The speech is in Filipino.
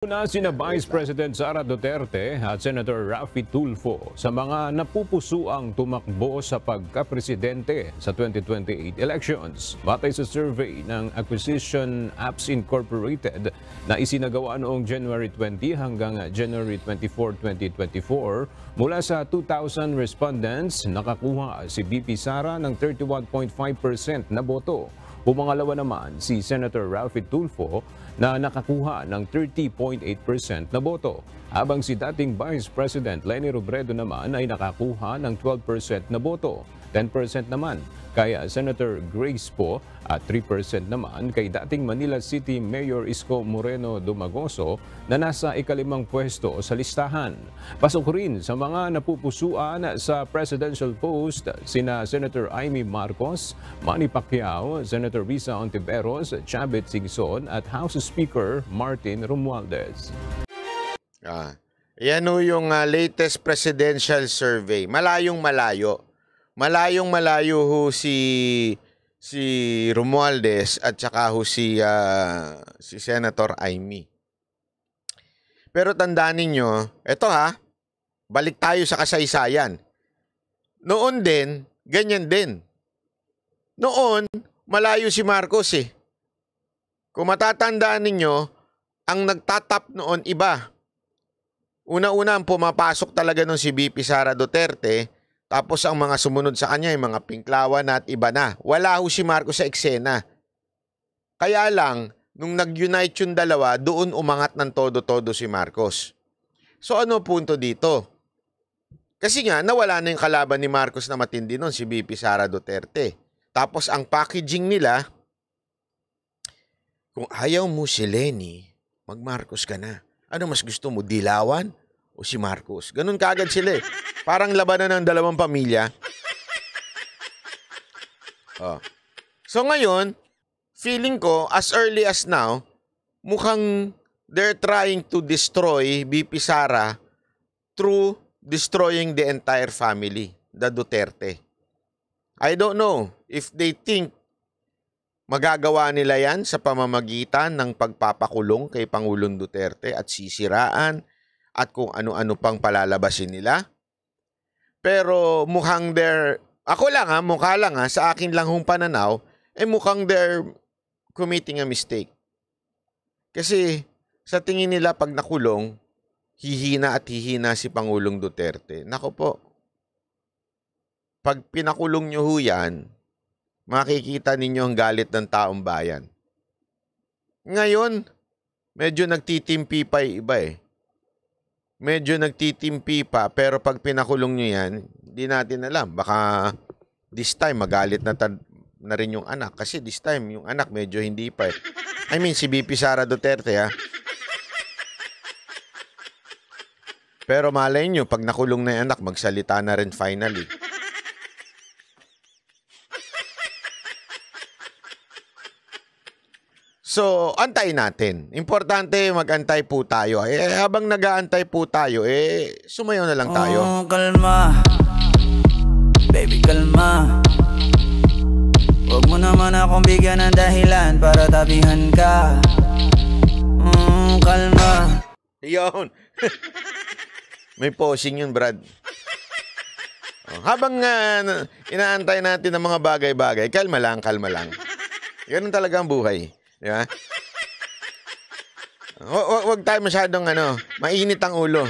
Una sina Vice President Sara Duterte at Senator Raffy Tulfo sa mga napupusuang tumakbo sa pagkapresidente sa 2028 elections. Batay sa survey ng Acquisition Apps Incorporated na isinagawa noong January 20 hanggang January 24, 2024, mula sa 2,000 respondents, nakakuha si VP Sara ng 31.5% na boto. Pumangalawa naman si Senator Raffy Tulfo na nakakuha ng 30.8% na boto, habang si dating Vice President Leni Robredo naman ay nakakuha ng 12% na boto. 10% naman kay Senator Grace Poe at 3% naman kay dating Manila City Mayor Isko Moreno Dumagoso na nasa ikalimang pwesto sa listahan. Pasok rin sa mga napupusuan sa presidential post sina Senator Amy Marcos, Manny Pacquiao, Senator Risa Ontiveros, Chavit Singson at House Speaker Martin Romualdez. Yan yung latest presidential survey. Malayong-malayo. Malayong-malayo ho si Romualdez at saka ho si Senator Amy. Pero tandaan ninyo, eto balik tayo sa kasaysayan. Noon din, ganyan din. Noon, malayo si Marcos eh. Kung matatandaan ninyo, ang nagtatap noon iba. Una-una ang pumapasok talaga nun si VP Sara Duterte. Tapos ang mga sumunod sa kanya, yung mga Pinklawan at iba na. Wala ho si Marcos sa eksena. Kaya lang, nung nag-unite yung dalawa, doon umangat ng todo-todo si Marcos. So ano punto dito? Kasi nga, nawala na yung kalaban ni Marcos na matindi nun, si VP Sara Duterte. Tapos ang packaging nila, kung ayaw mo si Leni, mag-Marcos ka na. Ano mas gusto mo, Dilawan o si Marcos? Ganun kaagad sila eh. Parang labanan ng dalawang pamilya. So ngayon, feeling ko, as early as now, mukhang they're trying to destroy VP Sara through destroying the entire family, the Duterte. I don't know if they think magagawa nila yan sa pamamagitan ng pagpapakulong kay Pangulong Duterte at sisiraan at kung ano-ano pang palalabasin nila. Pero mukhang mukha lang sa akin lang hong pananaw, mukhang they're committing a mistake. Kasi sa tingin nila pag nakulong, hihina at hihina si Pangulong Duterte. Nako po, pag pinakulong nyo ho yan, makikita ninyo ang galit ng taong bayan. Ngayon, medyo nagtitimpi pa iba eh. Medyo nagtitimpi pa, pero pag pinakulong nyo yan, hindi natin alam. Baka this time magalit na rin yung anak. Kasi this time, yung anak medyo hindi pa eh. I mean, si VP Sara Duterte Pero malay nyo, pag nakulong na yung anak, magsalita na rin finally. So, antayin natin. Importante mag-antay po tayo. Habang nag-aantay po tayo, sumayaw na lang tayo. Oh, kalma. Baby, kalma. Huwag mo naman akong bigyan ng dahilan para tabihan ka. Kalma. Yun. May posing yun, Brad. Habang inaantay natin ang mga bagay-bagay, kalma lang, kalma lang. Ganun talaga ang buhay. Diba? Huwag tayo masyadong mainit ang ulo.